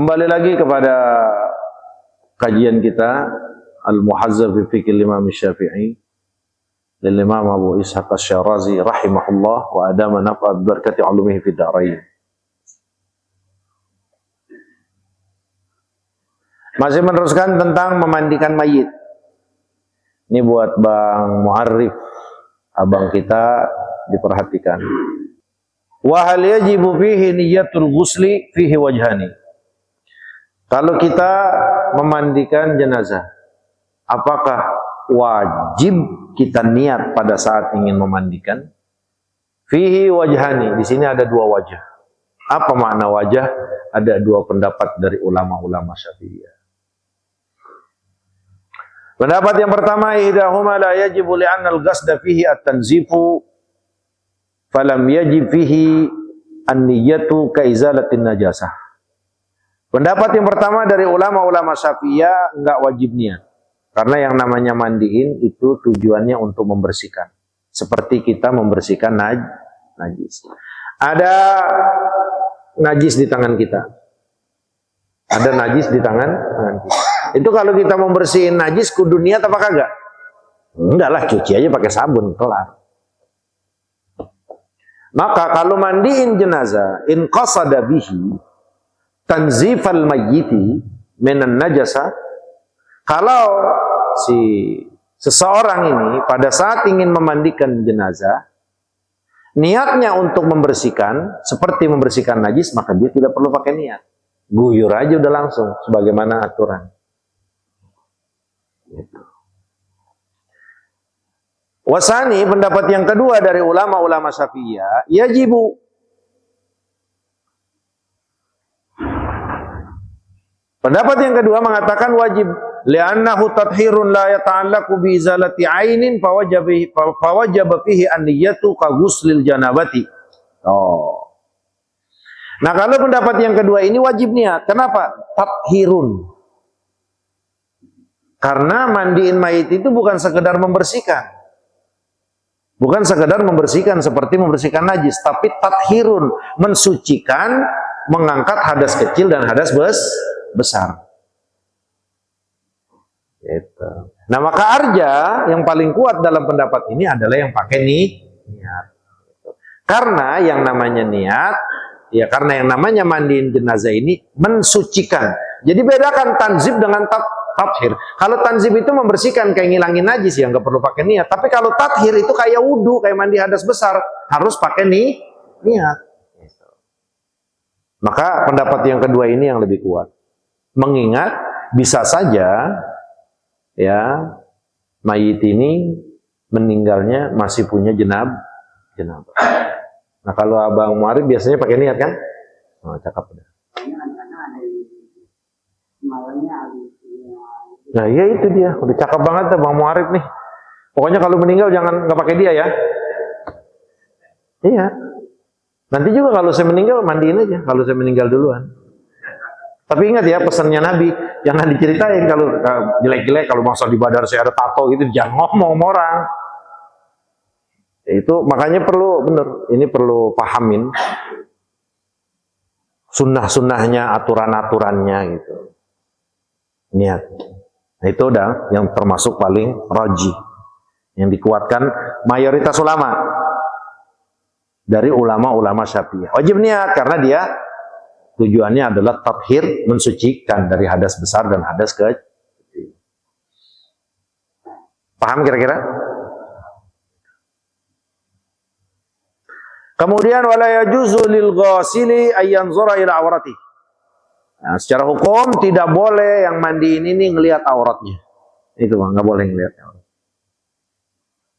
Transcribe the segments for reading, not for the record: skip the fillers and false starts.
Kembali lagi kepada kajian kita Al-Muhazzab fi Fiqh Imam Syafi'i lil Imam Abu Ishaq Asy-Syirazi rahimahullah wa adama nafa bi barakati ulumihi fid dharain. Masih meneruskan tentang memandikan mayit. Ini buat Bang Mu'arrif, abang kita, diperhatikan. Wa hal yajibu fihi niyyatul ghusli fihi wajhani. Kalau kita memandikan jenazah, apakah wajib kita niat pada saat ingin memandikan? Fihi wajhani, di sini ada dua wajah. Apa makna wajah? Ada dua pendapat dari ulama-ulama Syafi'iyah. Pendapat yang pertama, ihdahuma la yajibu li'anna al-ghasda fihi at-tanzifu falam yajib fihi an-niyyatu ka izalatin najasah. Pendapat yang pertama dari ulama-ulama Syafi'iyah enggak wajib niat. Karena yang namanya mandiin itu tujuannya untuk membersihkan. Seperti kita membersihkan najis. Ada najis di tangan kita. Ada najis di tangan kita. Itu kalau kita membersihin najis kudu niat apa kagak? Enggak lah, cuci aja pakai sabun, kelar. Maka kalau mandiin jenazah, in qasada bihi tanzifal mayyiti minan najasa, kalau si seseorang ini pada saat ingin memandikan jenazah, niatnya untuk membersihkan, seperti membersihkan najis, maka dia tidak perlu pakai niat. Guyur aja udah langsung, sebagaimana aturan. Wasani, pendapat yang kedua dari ulama-ulama Syafi'iyah, yajibu. Pendapat yang kedua mengatakan wajib, li'annahu tathhirun la yata'allaqu bi izalati 'ainin fawajaba fihi an-niyyatu ka ghuslil janabati. Oh. Nah, kalau pendapat yang kedua ini wajib niat. Kenapa? Tathhirun. Karena mandiin mayit itu bukan sekedar membersihkan. Bukan sekedar membersihkan seperti membersihkan najis, tapi tathhirun, mensucikan, mengangkat hadas kecil dan hadas besar. Gitu. Nah, maka arja yang paling kuat dalam pendapat ini adalah yang pakai niat. Karena yang namanya niat, ya karena yang namanya mandiin jenazah ini mensucikan. Jadi bedakan tanzib dengan tathhir. Kalau tanzib itu membersihkan, kayak ngilangin najis, ya nggak perlu pakai niat. Tapi kalau tathhir itu kayak wudu, kayak mandi hadas besar, harus pakai niat. Maka pendapat yang kedua ini yang lebih kuat. Mengingat bisa saja ya mayit ini meninggalnya masih punya jenabah. Nah, kalau Abang Mu'arrif biasanya pakai niat kan? Oh, cakep udah. Nah, iya itu dia. Udah cakep banget Abang Mu'arrif nih. Pokoknya kalau meninggal jangan nggak pakai dia ya. Iya. Nanti juga kalau saya meninggal mandiin aja. Kalau saya meninggal duluan. Tapi ingat ya pesannya Nabi, jangan diceritain kalau jelek-jelek, kalau masa di badan saya ada tato gitu, jangan ngomong sama orang. Itu makanya perlu bener, ini perlu pahamin sunnah-sunnahnya, aturan-aturannya gitu. Niat. Nah, itu udah yang termasuk paling rajih, yang dikuatkan mayoritas ulama dari ulama-ulama Syafi'iyah. Wajib niat karena dia tujuannya adalah tathhir, mensucikan dari hadas besar dan hadas kecil. Paham kira-kira? Kemudian wala yajuzu lil ghasili ay yanzura ila awrati. Nah, secara hukum tidak boleh yang mandiin ini ngelihat auratnya. Itu enggak boleh ngelihat aurat.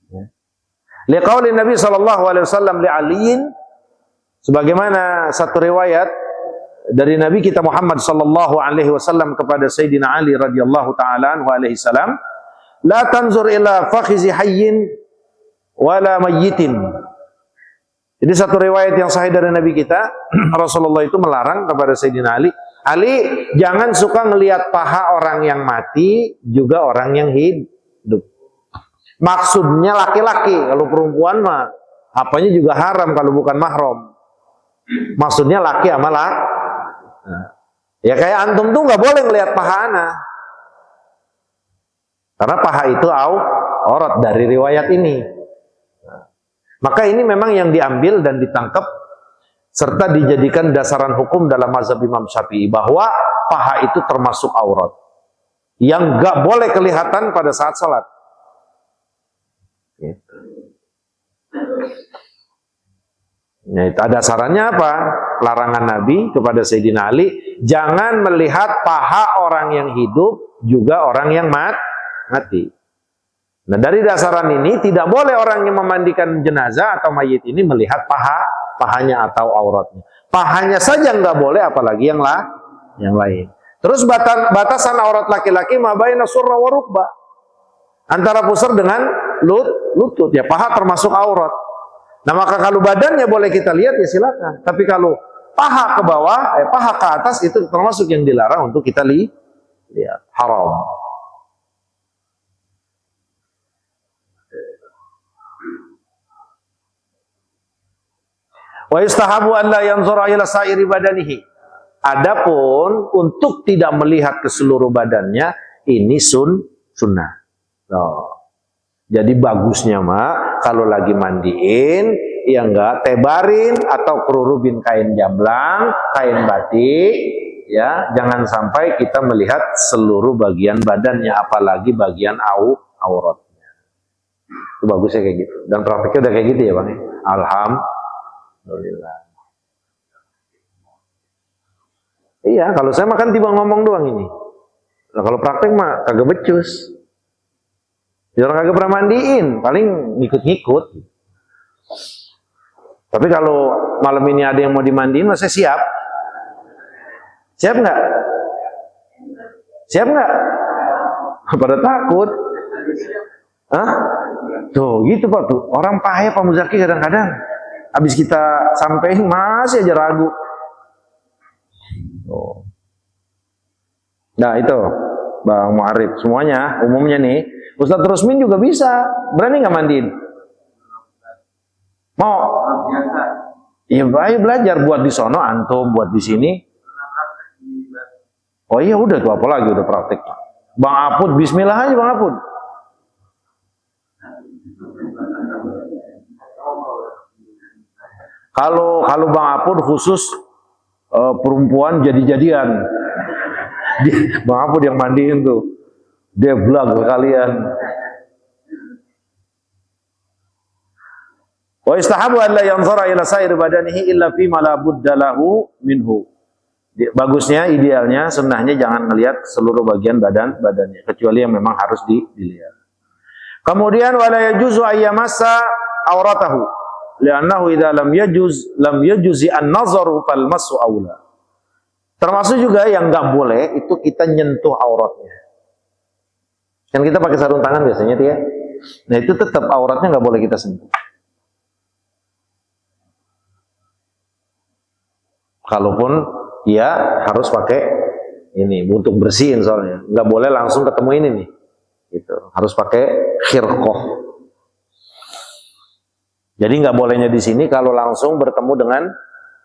Ya. Liqauli Nabi sallallahu alaihi wasallam li Aliin, sebagaimana satu riwayat dari Nabi kita Muhammad sallallahu alaihi wasallam kepada Sayyidina Ali radhiyallahu taala anhu alaihi salam, la tanzur ila fakhizi hayyin wala mayyitin. Jadi satu riwayat yang sahih dari Nabi kita, Rasulullah itu melarang kepada Sayyidina Ali, jangan suka ngelihat paha orang yang mati, juga orang yang hidup. Maksudnya laki-laki, kalau perempuan mah apanya juga haram kalau bukan mahram. Maksudnya laki sama laki. Nah, Ya kayak antum tuh nggak boleh ngelihat paha ana. Karena paha itu aurat dari riwayat ini. Maka ini memang yang diambil dan ditangkap serta dijadikan dasaran hukum dalam mazhab Imam Syafi'i bahwa paha itu termasuk aurat yang nggak boleh kelihatan pada saat salat. Gitu. Nah, itu dasarannya apa? Larangan Nabi kepada Sayyidina Ali, jangan melihat paha orang yang hidup juga orang yang mati. Nah, dari dasaran ini tidak boleh orang yang memandikan jenazah atau mayit ini melihat pahanya atau auratnya. Pahanya saja nggak boleh, apalagi yang lain. Terus batasan aurat laki-laki mabaina surra wa rukbah, antara pusar dengan lutut. Ya, paha termasuk aurat. Nah, maka kalau badannya boleh kita lihat ya silakan. Tapi kalau paha ke bawah, paha ke atas itu termasuk yang dilarang untuk kita lihat. Haram. Wa yustahabu an la yanzura ila sa'iri badanihi. Adapun untuk tidak melihat ke seluruh badannya ini sunnah. Jadi bagusnya kalau lagi mandiin ya enggak tebarin atau kerurubin kain jamblang, kain batik, ya, jangan sampai kita melihat seluruh bagian badannya, apalagi bagian auratnya. Itu bagusnya kayak gitu. Dan praktiknya udah kayak gitu ya, Bang. Alhamdulillah. Iya, kalau saya makan tiba ngomong doang ini. Nah, kalau praktek mah kagak becus. Ya orang kagak pernah mandiin, paling ngikut-ngikut. Tapi kalau malam ini ada yang mau dimandiin, mah saya siap. Siap nggak? Siap nggak? Pada takut. Hah? Tuh gitu Pak tuh. Orang pahaya Pak Muzaki kadang-kadang habis kita sampein masih aja ragu. Oh. Nah itu Bang Mu'arif, semuanya umumnya nih Ustadz Rusmin juga bisa. Berani nggak mandiin? Mau? Iya, ayo belajar buat di sono, antum buat di sini. Oh iya udah tuh, apalagi udah praktek. Bang Apud, bismillah aja Bang Apud. Kalau Bang Apud khusus perempuan jadi-jadian. Bang Apud yang mandiin tuh. Dia belag ke kalian. Wa istahabu an la yanzura ila sa'ir badanihi illa fi ma la budda lahu minhu. Bagusnya, idealnya, sunnahnya jangan melihat seluruh bagian badannya, kecuali yang memang harus dilihat. Kemudian wala yajuzu ayyamassa auratahu li'annahu idza lam yajuzi an-nazaru fal masu aula. Termasuk juga yang enggak boleh itu kita nyentuh auratnya. Kan kita pakai sarung tangan biasanya tuh ya. Nah itu tetap auratnya nggak boleh kita sentuh. Kalaupun ya harus pakai ini untuk bersihin soalnya. Nggak boleh langsung ketemu ini nih. Gitu. Harus pakai khirqah. Jadi nggak bolehnya di sini kalau langsung bertemu dengan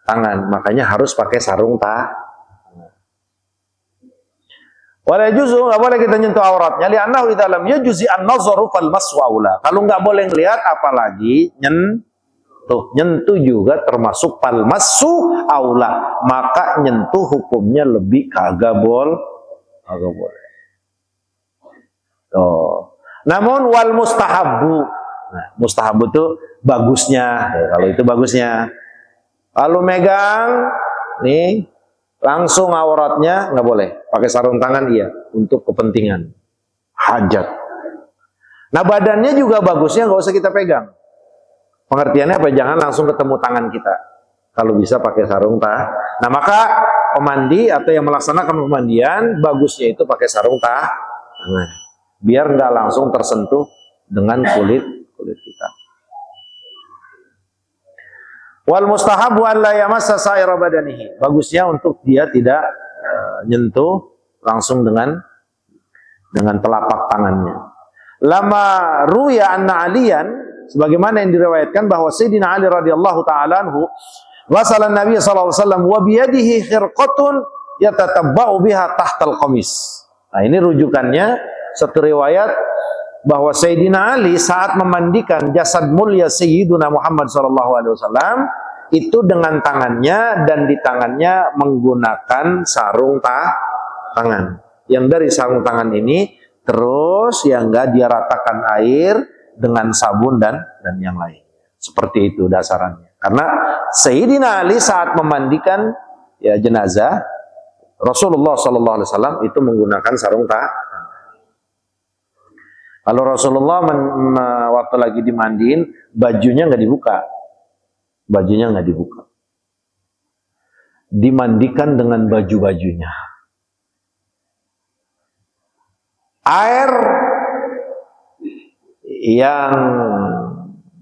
tangan. Makanya harus pakai sarung tangan. Wala juzu, nggak boleh kita nyentuh auratnya. Li'annahu idza lam yajuzi an-nazaru fal mas'u aula. Kalau nggak boleh ngelihat, apalagi nyentuh juga termasuk fal mas'u aula. Maka nyentuh hukumnya lebih kagak boleh. Oh. Namun wal mustahabbu. Nah, mustahabbu itu bagusnya. Kalau itu bagusnya. Kalau megang nih langsung auratnya nggak boleh, pakai sarung tangan iya untuk kepentingan hajat. Nah badannya juga bagusnya nggak usah kita pegang. Pengertiannya apa? Jangan langsung ketemu tangan kita. Kalau bisa pakai sarung tangan. Nah maka pemandi atau yang melaksanakan pemandian bagusnya itu pakai sarung tangan, biar nggak langsung tersentuh dengan kulit kita. Wal mustahabu an la yamassa sa'ira badanihi. Bagusnya untuk dia tidak nyentuh langsung dengan telapak tangannya. Lama ruya anna aliyan, sebagaimana yang diriwayatkan bahwa Sayyidina Ali radhiyallahu taala anhu wasala Nabi sallallahu alaihi wasallam wa biyadihi khirqatun yatatabba'u biha tahtal qamis. Nah, ini rujukannya satu riwayat bahwa Sayyidina Ali saat memandikan jasad mulia Sayyiduna Muhammad SAW itu dengan tangannya, dan di tangannya menggunakan sarung tangan. Yang dari sarung tangan ini terus yang enggak dia ratakan air dengan sabun dan yang lain. Seperti itu dasarannya. Karena Sayyidina Ali saat memandikan ya jenazah Rasulullah SAW itu menggunakan sarung tangan. Kalau Rasulullah waktu lagi dimandiin, bajunya nggak dibuka. Bajunya nggak dibuka. Dimandikan dengan baju-bajunya. Air yang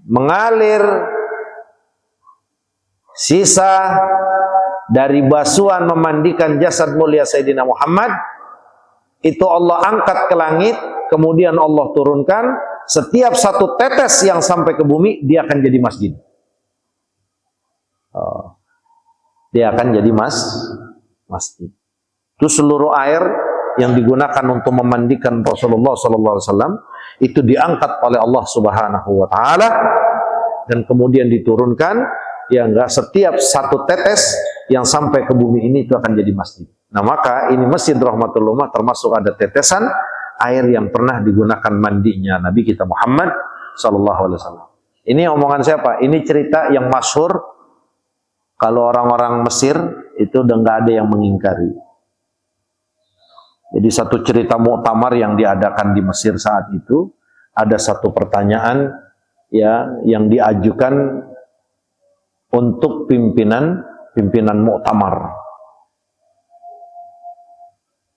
mengalir sisa dari basuhan memandikan jasad mulia Sayyidina Muhammad, itu Allah angkat ke langit, kemudian Allah turunkan, setiap satu tetes yang sampai ke bumi, dia akan jadi masjid. Dia akan jadi masjid. Itu seluruh air yang digunakan untuk memandikan Rasulullah SAW, itu diangkat oleh Allah Subhanahu wa Ta'ala, dan kemudian diturunkan, ya enggak, setiap satu tetes yang sampai ke bumi ini itu akan jadi masjid. Nah, maka ini Masjid Rahmatul Ummah termasuk ada tetesan air yang pernah digunakan mandinya Nabi kita Muhammad SAW. Ini omongan siapa? Ini cerita yang masyhur. Kalau orang-orang Mesir itu udah nggak ada yang mengingkari. Jadi satu cerita muktamar yang diadakan di Mesir saat itu, ada satu pertanyaan ya yang diajukan untuk pimpinan muktamar.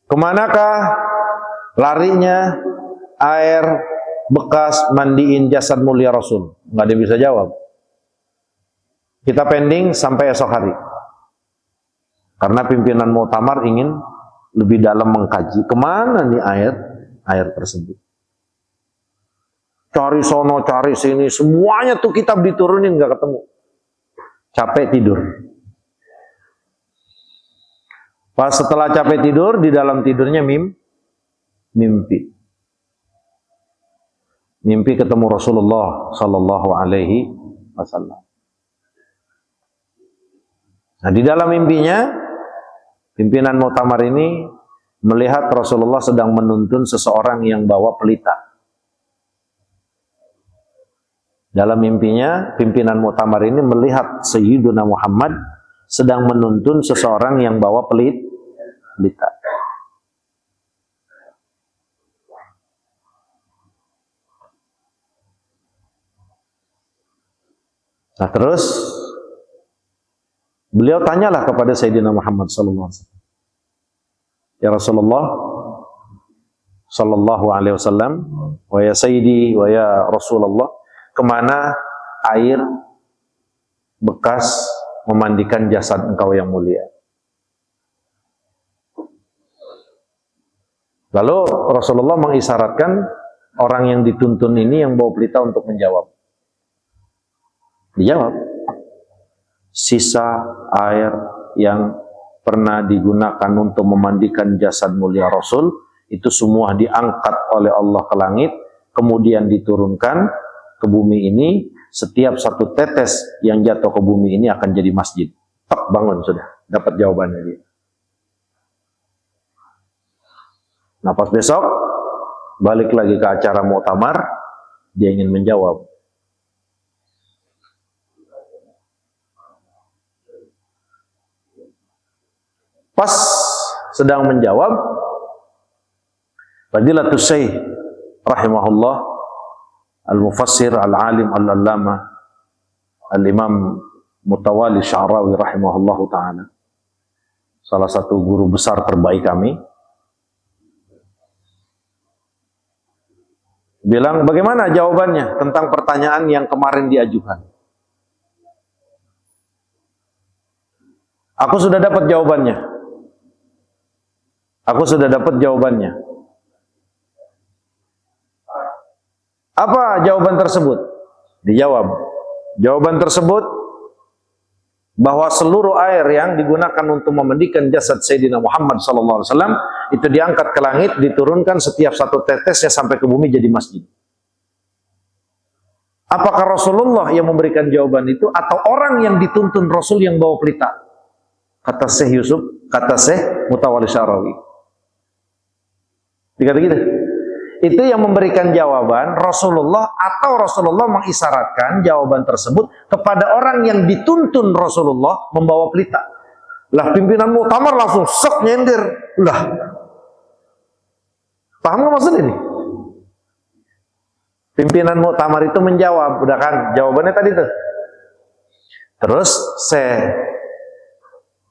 Kemanakah larinya air bekas mandiin jasad mulia Rasul? Nggak ada yang bisa jawab. Kita pending sampai esok hari. Karena pimpinan muktamar ingin lebih dalam mengkaji kemana nih air tersebut. Cari sono, cari sini, semuanya tuh kitab diturunin nggak ketemu. Capek tidur. Pas setelah capek tidur, di dalam tidurnya mimpi. Mimpi ketemu Rasulullah Sallallahu Alaihi Wasallam. Nah, di dalam mimpinya, pimpinan muktamar ini melihat Rasulullah sedang menuntun seseorang yang bawa pelita. Dalam mimpinya, pimpinan muktamar ini melihat Sayyiduna Muhammad sedang menuntun seseorang yang bawa pelita. Nah, terus beliau tanyalah kepada Sayyidina Muhammad sallallahu alaihi wasallam. Ya Rasulullah sallallahu alaihi wasallam, wa ya Sayyidi wa ya Rasulullah, kemana air bekas memandikan jasad engkau yang mulia? Lalu Rasulullah mengisyaratkan orang yang dituntun ini yang bawa pelita untuk menjawab. Dijawab. Sisa air yang pernah digunakan untuk memandikan jasad mulia Rasul, itu semua diangkat oleh Allah ke langit, kemudian diturunkan ke bumi ini. Setiap satu tetes yang jatuh ke bumi ini akan jadi masjid. Tak bangun sudah, dapat jawabannya dia. Nah, pas besok balik lagi ke acara muktamar, dia ingin menjawab. Pas sedang menjawab, Fadilatul Syekh rahimahullah, al-mufassir, al-alim, al-allama, al-imam Mutawali Sya'rawi rahimahullahu ta'ala, salah satu guru besar terbaik kami, bilang, bagaimana jawabannya tentang pertanyaan yang kemarin diajukan? Aku sudah dapat jawabannya. Aku sudah dapat jawabannya. Apa jawaban tersebut? Dijawab. Jawaban tersebut bahwa seluruh air yang digunakan untuk memandikan jasad Sayyidina Muhammad SAW itu diangkat ke langit, diturunkan setiap satu tetesnya sampai ke bumi jadi masjid. Apakah Rasulullah yang memberikan jawaban itu atau orang yang dituntun Rasul yang bawa pelita? Kata Syekh Yusuf, kata Syekh Mutawalli Sya'rawi. Dikata gitu. Itu yang memberikan jawaban Rasulullah atau Rasulullah mengisyaratkan jawaban tersebut kepada orang yang dituntun Rasulullah membawa pelita. Lah pimpinan muktamar langsung sok nyender. Lah. Paham nggak maksud ini? Pimpinan muktamar itu menjawab, udah kan jawabannya tadi tuh. Terus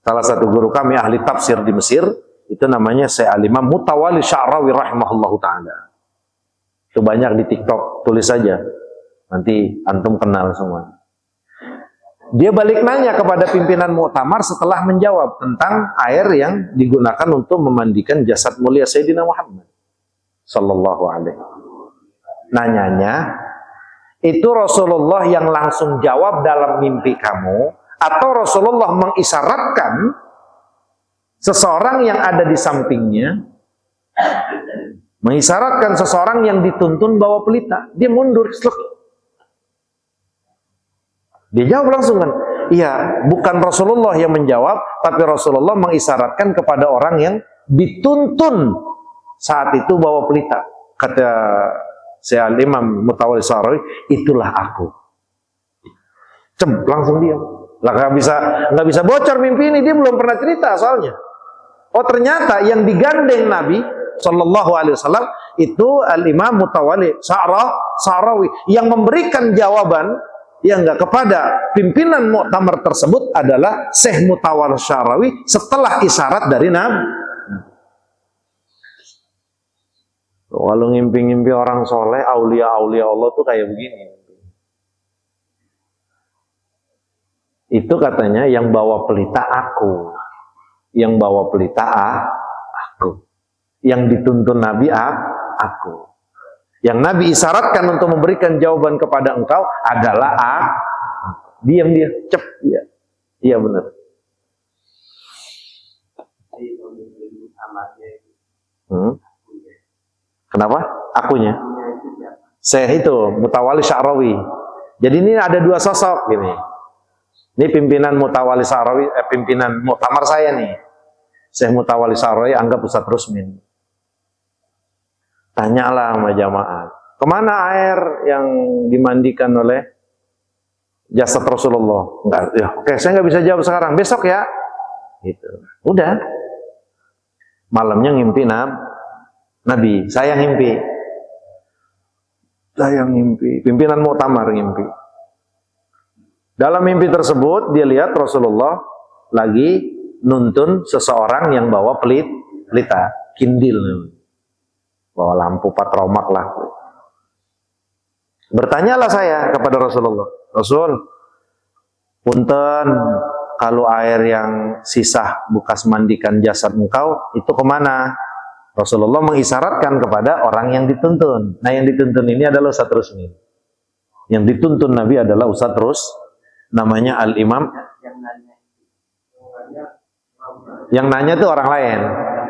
salah satu guru kami ahli tafsir di Mesir, itu namanya Syekh Al-Imam Mutawalli Sya'rawi rahimahullahu ta'ala. Itu banyak di TikTok, tulis saja. Nanti antum kenal semua. Dia balik nanya kepada pimpinan muktamar setelah menjawab tentang air yang digunakan untuk memandikan jasad mulia Sayyidina Muhammad sallallahu alaihi wasallam. Nanyanya, itu Rasulullah yang langsung jawab dalam mimpi kamu atau Rasulullah mengisyaratkan seseorang yang ada di sampingnya, mengisyaratkan seseorang yang dituntun bawa pelita, dia mundur. Dia jawab langsung kan, iya, bukan Rasulullah yang menjawab, tapi Rasulullah mengisyaratkan kepada orang yang dituntun saat itu bawa pelita. Kata Syekh Al-Imam Mutawalli Sya'rawi, itulah aku. Langsung diam. Lah nggak bisa bocor mimpi ini, dia belum pernah cerita soalnya. Oh ternyata yang digandeng Nabi Sallallahu Alaihi Wasallam itu Al-Imam Mutawalli Sya'rawi yang memberikan jawaban yang enggak kepada pimpinan muktamar tersebut adalah Syekh Mutawalli Sya'rawi setelah isyarat dari Nabi. Walau ngimpi-ngimpi orang soleh, aulia-aulia Allah tuh kayak begini. Itu katanya yang bawa pelita aku, yang bawa pelita aku, yang dituntun Nabi aku, yang Nabi isyaratkan untuk memberikan jawaban kepada engkau adalah diam dia, cep dia, iya benar. Kenapa? Akunya. Syekh itu Mutawalli Sya'rawi. Jadi ini ada dua sosok gini. Ini pimpinan Mutawalli Sya'rawi, pimpinan muktamar saya nih. Syekh Mutawalli Sya'rawi anggap Ustaz Rusmin. Tanyalah sama jamaah, kemana air yang dimandikan oleh jasad Rasulullah? Enggak, ya, oke, saya nggak bisa jawab sekarang. Besok ya. Gitu. Udah. Malamnya ngimpi Nabi, saya ngimpi. Pimpinan muktamar ngimpi. Dalam mimpi tersebut, dia lihat Rasulullah lagi nuntun seseorang yang bawa pelita, kindil. Bawa lampu patromak lah. Bertanyalah saya kepada Rasulullah. Rasul, punten, kalau air yang sisa bekas mandikan jasad engkau, itu kemana? Rasulullah mengisyaratkan kepada orang yang dituntun. Nah yang dituntun ini adalah Ustaz Rusmin. Yang dituntun Nabi adalah Ustaz namanya Al-Imam. Yang nanya itu orang lain.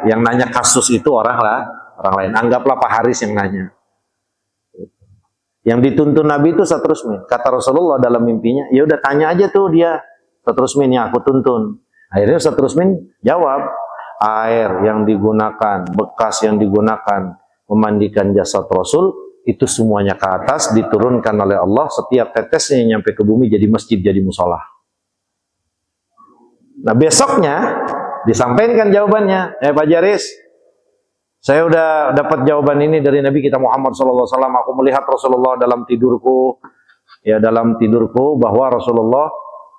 Yang nanya kasus itu orang lain. Anggaplah Pak Haris yang nanya. Yang dituntun Nabi itu Ustaz Rusmin. Kata Rasulullah dalam mimpinya, ya udah tanya aja tuh dia, Ustaz Rusmin yang aku tuntun. Akhirnya Ustaz Rusmin jawab, air yang digunakan, bekas yang digunakan memandikan jasad Rasul, itu semuanya ke atas, diturunkan oleh Allah, setiap tetesnya yang nyampe ke bumi jadi masjid, jadi musola. Nah besoknya, disampaikan jawabannya, Pak Jaris, saya udah dapat jawaban ini dari Nabi kita Muhammad SAW, aku melihat Rasulullah dalam tidurku, bahwa Rasulullah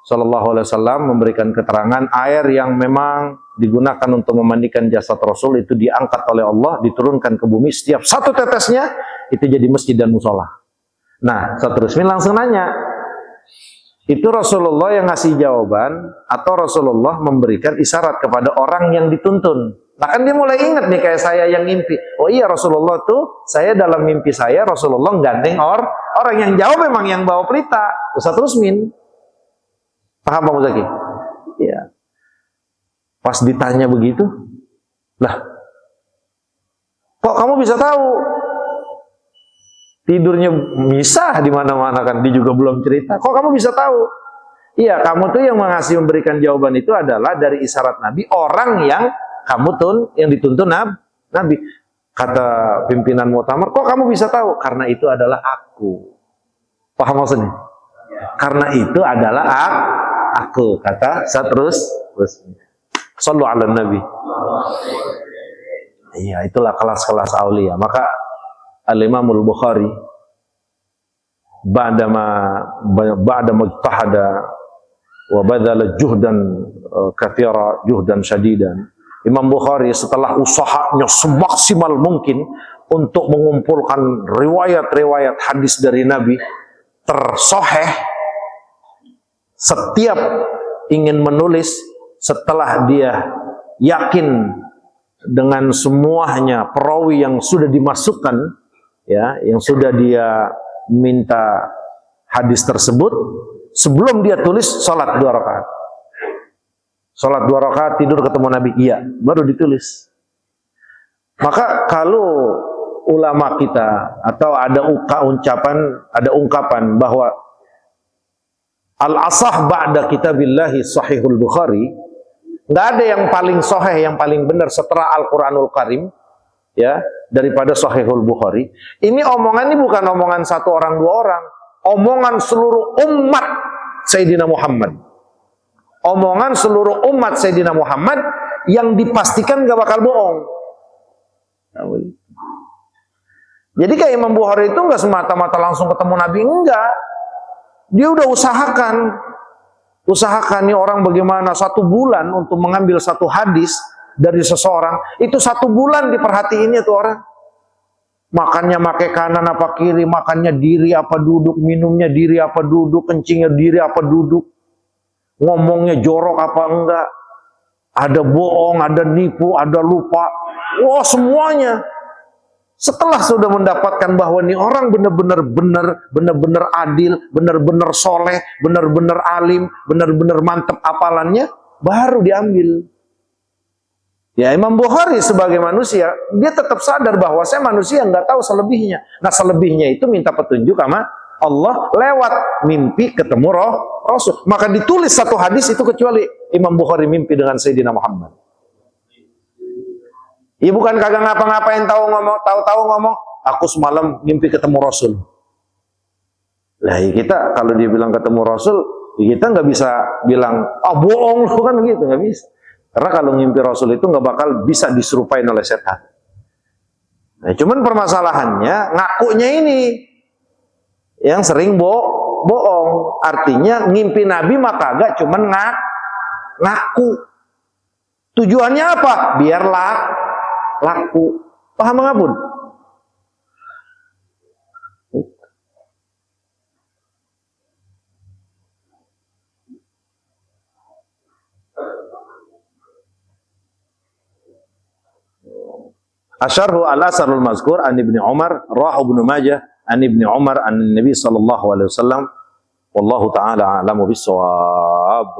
SAW memberikan keterangan air yang memang digunakan untuk memandikan jasad Rasul itu diangkat oleh Allah, diturunkan ke bumi, setiap satu tetesnya itu jadi masjid dan musola. Nah, Ustaz Rusmin langsung nanya, itu Rasulullah yang ngasih jawaban atau Rasulullah memberikan isyarat kepada orang yang dituntun? Nah kan dia mulai ingat nih kayak saya yang mimpi. Oh iya Rasulullah tuh, saya dalam mimpi saya Rasulullah gandeng orang yang jawab memang yang bawa pelita, Ustaz Rusmin. Paham Pak Muzaki? Pas ditanya begitu, lah, kok kamu bisa tahu? Tidurnya misah di mana-mana kan, dia juga belum cerita. Kok kamu bisa tahu? Iya, kamu tuh yang memberikan jawaban itu adalah dari isyarat Nabi, orang yang kamu yang dituntun Nabi. Kata pimpinan Mu'tamar, kok kamu bisa tahu? Karena itu adalah aku. Paham maksudnya? Karena itu adalah aku. Kata saya terus. Sallu ala Nabi. Iya, itulah kelas-kelas aulia. Maka Al-Imamul Bukhari ba'dama ijtahada wa badala juhdan katsira, juhdan syadidan. Imam Bukhari setelah usahanya semaksimal mungkin untuk mengumpulkan riwayat-riwayat hadis dari Nabi tersoheh, setiap ingin menulis setelah dia yakin dengan semuanya perawi yang sudah dimasukkan, ya, yang sudah dia minta hadis tersebut, sebelum dia tulis salat 2 rakaat. Salat 2 rakaat, tidur ketemu Nabi, iya, baru ditulis. Maka kalau ulama kita atau ada ungkapan bahwa al-asah ba'da kitabillahi sahihul Bukhari, nggak ada yang paling sahih, yang paling benar setelah Al-Quranul Karim, ya, daripada Sahihul Bukhari. Ini omongan, ini bukan omongan 1 orang 2 orang, omongan seluruh umat Sayyidina Muhammad. Omongan seluruh umat Sayyidina Muhammad yang dipastikan gak bakal bohong. Jadi kayak Imam Bukhari itu gak semata-mata langsung ketemu Nabi, enggak. Dia udah usahakan nih orang bagaimana 1 bulan untuk mengambil 1 hadis dari seseorang, itu 1 bulan diperhatiinnya tuh orang. Makannya pakai kanan apa kiri, makannya diri apa duduk, minumnya diri apa duduk, kencingnya diri apa duduk, ngomongnya jorok apa enggak, ada bohong, ada nipu, ada lupa, wah semuanya. Setelah sudah mendapatkan bahwa ini orang benar-benar benar, benar-benar adil, benar-benar soleh, benar-benar alim, benar-benar mantap apalannya, baru diambil. Ya, Imam Bukhari sebagai manusia, dia tetap sadar bahwa saya manusia, nggak tahu selebihnya. Nah, selebihnya itu minta petunjuk sama Allah lewat mimpi ketemu Rasul. Maka ditulis 1 hadis itu kecuali Imam Bukhari mimpi dengan Sayyidina Muhammad. Ya bukan kagak ngapa-ngapain, tahu-tahu ngomong, aku semalam mimpi ketemu Rasul. Lah ya kita kalau dia bilang ketemu Rasul, ya kita nggak bisa bilang, bohong lu kan gitu, nggak bisa. Karena kalau mimpi Rasul itu nggak bakal bisa diserupain oleh setan. Nah, cuman permasalahannya ngakunya ini yang sering bohong. Artinya ngimpi Nabi maka kagak cuman ngaku. Tujuannya apa? Biar laku. Paham nggak pun? Asyarhu al-asarul mazkur an Ibnu Umar, rawahu Ibnu Majah an Ibnu Umar an Nabi sallallahu alaihi wasallam, wallahu taala a'lamu bis-shawab.